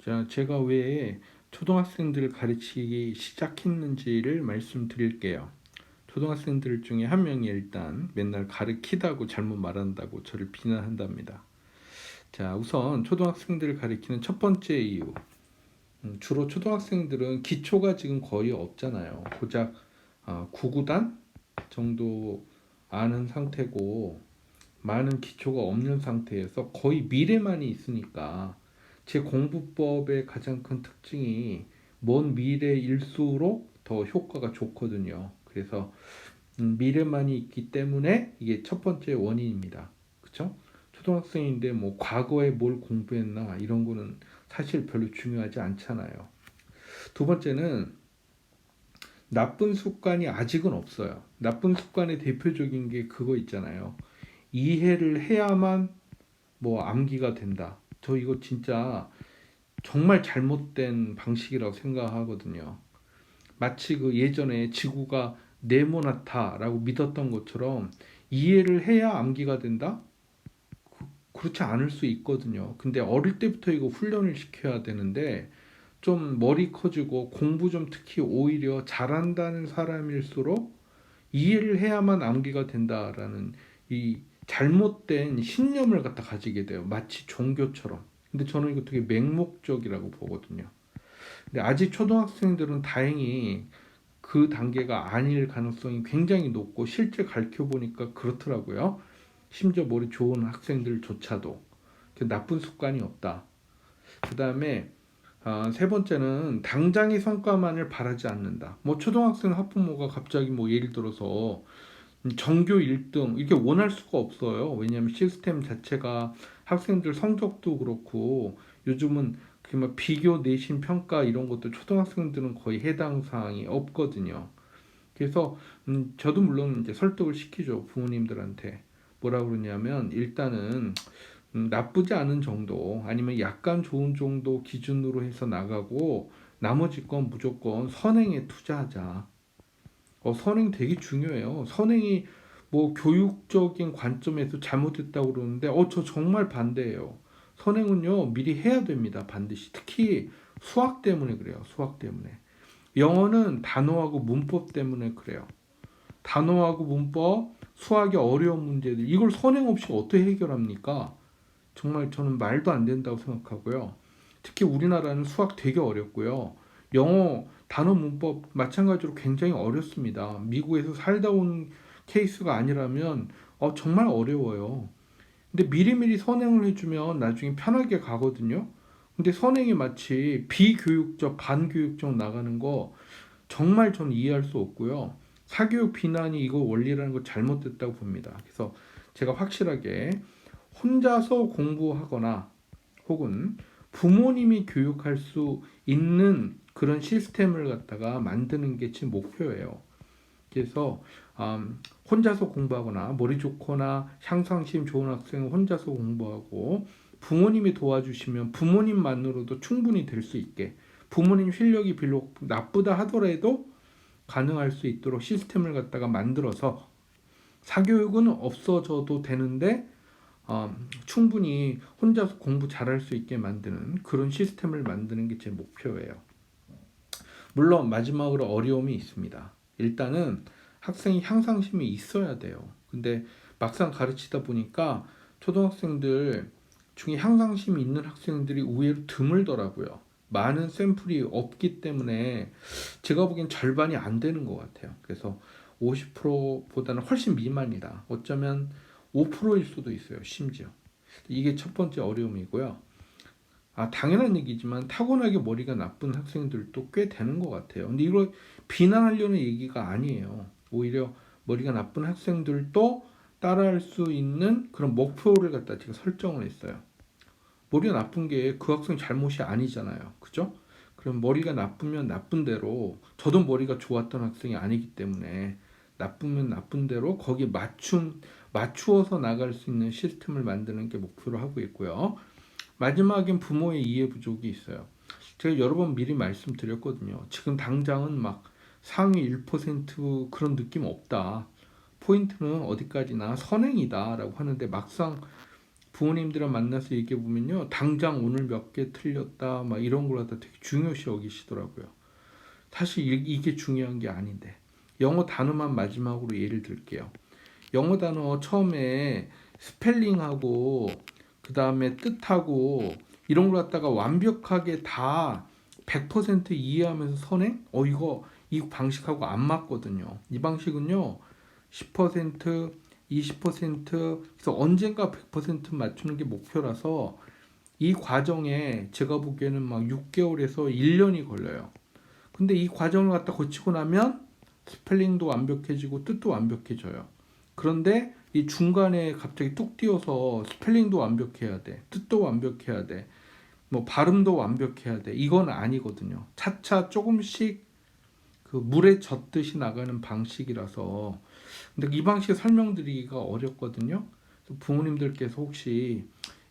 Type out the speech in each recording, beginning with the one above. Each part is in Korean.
자, 제가 왜 초등학생들을 가르치기 시작했는지를 말씀드릴게요. 초등학생들 중에 한 명이 일단 맨날 가르치다고 잘못 말한다고 저를 비난한답니다. 자, 우선 초등학생들을 가르치는 첫 번째 이유. 주로 초등학생들은 기초가 지금 거의 없잖아요. 고작 구구단 정도 아는 상태고 많은 기초가 없는 상태에서 거의 미래만이 있으니까 제 공부법의 가장 큰 특징이 먼 미래일수록 더 효과가 좋거든요. 그래서 미래만이 있기 때문에 이게 첫 번째 원인입니다. 그쵸? 초등학생인데 뭐 과거에 뭘 공부했나 이런 거는 사실 별로 중요하지 않잖아요. 두 번째는 나쁜 습관이 아직은 없어요. 나쁜 습관의 대표적인 게 그거 있잖아요. 이해를 해야만 뭐 암기가 된다. 저 이거 진짜 정말 잘못된 방식이라고 생각하거든요. 마치 그 예전에 지구가 네모나다라고 믿었던 것처럼 이해를 해야 암기가 된다? 그렇지 않을 수 있거든요. 근데 어릴 때부터 이거 훈련을 시켜야 되는데 좀 머리 커지고 공부 좀 특히 오히려 잘한다는 사람일수록 이해를 해야만 암기가 된다라는 이 잘못된 신념을 갖다 가지게 돼요. 마치 종교처럼. 근데 저는 이거 되게 맹목적이라고 보거든요. 근데 아직 초등학생들은 다행히 그 단계가 아닐 가능성이 굉장히 높고 실제 가르쳐 보니까 그렇더라고요. 심지어 머리 좋은 학생들조차도 나쁜 습관이 없다. 그 다음에 세 번째는 당장의 성과만을 바라지 않는다. 뭐 초등학생 학부모가 갑자기 뭐 예를 들어서 전교 1등 이렇게 원할 수가 없어요. 왜냐하면 시스템 자체가 학생들 성적도 그렇고 요즘은 그막 비교 내신 평가 이런 것도 초등학생들은 거의 해당 사항이 없거든요. 그래서 저도 물론 이제 설득을 시키죠. 부모님들한테. 뭐라 그러냐면 일단은 나쁘지 않은 정도 아니면 약간 좋은 정도 기준으로 해서 나가고 나머지 건 무조건 선행에 투자하자. 선행 되게 중요해요. 선행이 뭐 교육적인 관점에서 잘못됐다고 그러는데 저 정말 반대예요. 선행은요 미리 해야 됩니다. 반드시. 특히 수학 때문에 그래요. 수학 때문에. 영어는 단어하고 문법 때문에 그래요. 단어하고 문법, 수학의 어려운 문제들 이걸 선행 없이 어떻게 해결합니까? 정말 저는 말도 안 된다고 생각하고요. 특히 우리나라는 수학 되게 어렵고요. 영어 단어 문법 마찬가지로 굉장히 어렵습니다. 미국에서 살다 온 케이스가 아니라면 정말 어려워요. 근데 미리미리 선행을 해주면 나중에 편하게 가거든요. 근데 선행이 마치 비교육적, 반교육적 나가는 거 정말 전 이해할 수 없고요. 사교육 비난이 이거 원리라는 거 잘못됐다고 봅니다. 그래서 제가 확실하게 혼자서 공부하거나 혹은 부모님이 교육할 수 있는 그런 시스템을 갖다가 만드는 게 제 목표예요. 그래서 혼자서 공부하거나 머리 좋거나 향상심 좋은 학생은 혼자서 공부하고 부모님이 도와주시면 부모님만으로도 충분히 될 수 있게 부모님 실력이 비록 나쁘다 하더라도 가능할 수 있도록 시스템을 갖다가 만들어서 사교육은 없어져도 되는데 충분히 혼자서 공부 잘할 수 있게 만드는 그런 시스템을 만드는 게 제 목표예요. 물론 마지막으로 어려움이 있습니다. 일단은 학생이 향상심이 있어야 돼요. 근데 막상 가르치다 보니까 초등학생들 중에 향상심이 있는 학생들이 의외로 드물더라고요. 많은 샘플이 없기 때문에 제가 보기엔 절반이 안 되는 것 같아요. 그래서 50%보다는 훨씬 미만이다. 어쩌면 5%일 수도 있어요. 심지어. 이게 첫 번째 어려움이고요. 당연한 얘기지만 타고나게 머리가 나쁜 학생들도 꽤 되는 것 같아요. 근데 이걸 비난하려는 얘기가 아니에요. 오히려 머리가 나쁜 학생들도 따라할 수 있는 그런 목표를 갖다 제가 설정을 했어요. 머리가 나쁜 게 그 학생 잘못이 아니잖아요. 그죠? 그럼 머리가 나쁘면 나쁜 대로 저도 머리가 좋았던 학생이 아니기 때문에 나쁘면 나쁜 대로 거기에 맞추어서 나갈 수 있는 시스템을 만드는 게 목표로 하고 있고요. 마지막엔 부모의 이해 부족이 있어요. 제가 여러 번 미리 말씀드렸거든요. 지금 당장은 막 상위 1% 그런 느낌 없다. 포인트는 어디까지나 선행이다 라고 하는데 막상 부모님들을 만나서 얘기해 보면요, 당장 오늘 몇 개 틀렸다 막 이런 걸 갖다 되게 중요시 여기시더라고요. 사실 이게 중요한 게 아닌데. 영어 단어만 마지막으로 예를 들게요. 영어 단어 처음에 스펠링하고 그 다음에 뜻하고 이런 걸 갖다가 완벽하게 다 100% 이해하면서 선행? 이거 이 방식하고 안 맞거든요. 이 방식은요, 10%, 20%, 그래서 언젠가 100% 맞추는 게 목표라서 이 과정에 제가 보기에는 막 6개월에서 1년이 걸려요. 근데 이 과정을 갖다 거치고 나면 스펠링도 완벽해지고 뜻도 완벽해져요. 그런데 이 중간에 갑자기 뚝 띄어서 스펠링도 완벽해야 돼. 뜻도 완벽해야 돼. 뭐 발음도 완벽해야 돼. 이건 아니거든요. 차차 조금씩 그 물에 젖듯이 나가는 방식이라서. 근데 이 방식 설명드리기가 어렵거든요. 부모님들께서 혹시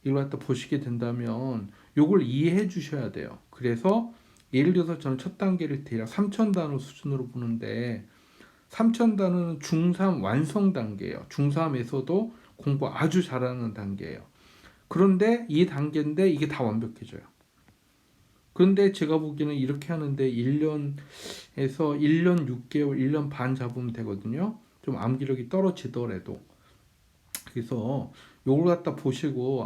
이걸 갖다 보시게 된다면 요걸 이해해 주셔야 돼요. 그래서 예를 들어서 저는 첫 단계를 대략 3,000단어 수준으로 보는데 3,000단어는 중3 완성 단계예요. 중3에서도 공부 아주 잘하는 단계예요. 그런데 이 단계인데 이게 다 완벽해져요. 그런데 제가 보기에는 이렇게 하는데 1년에서 1년 6개월, 1년 반 잡으면 되거든요. 좀 암기력이 떨어지더라도. 그래서 요걸 갖다 보시고,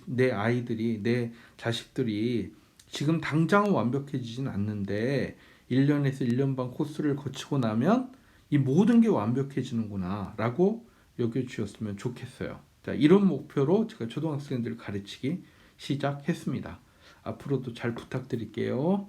내 아이들이, 내 자식들이 지금 당장은 완벽해지진 않는데 1년에서 1년 반 코스를 거치고 나면 이 모든 게 완벽해지는구나 라고 여겨주셨으면 좋겠어요. 자, 이런 목표로 제가 초등학생들을 가르치기 시작했습니다. 앞으로도 잘 부탁드릴게요.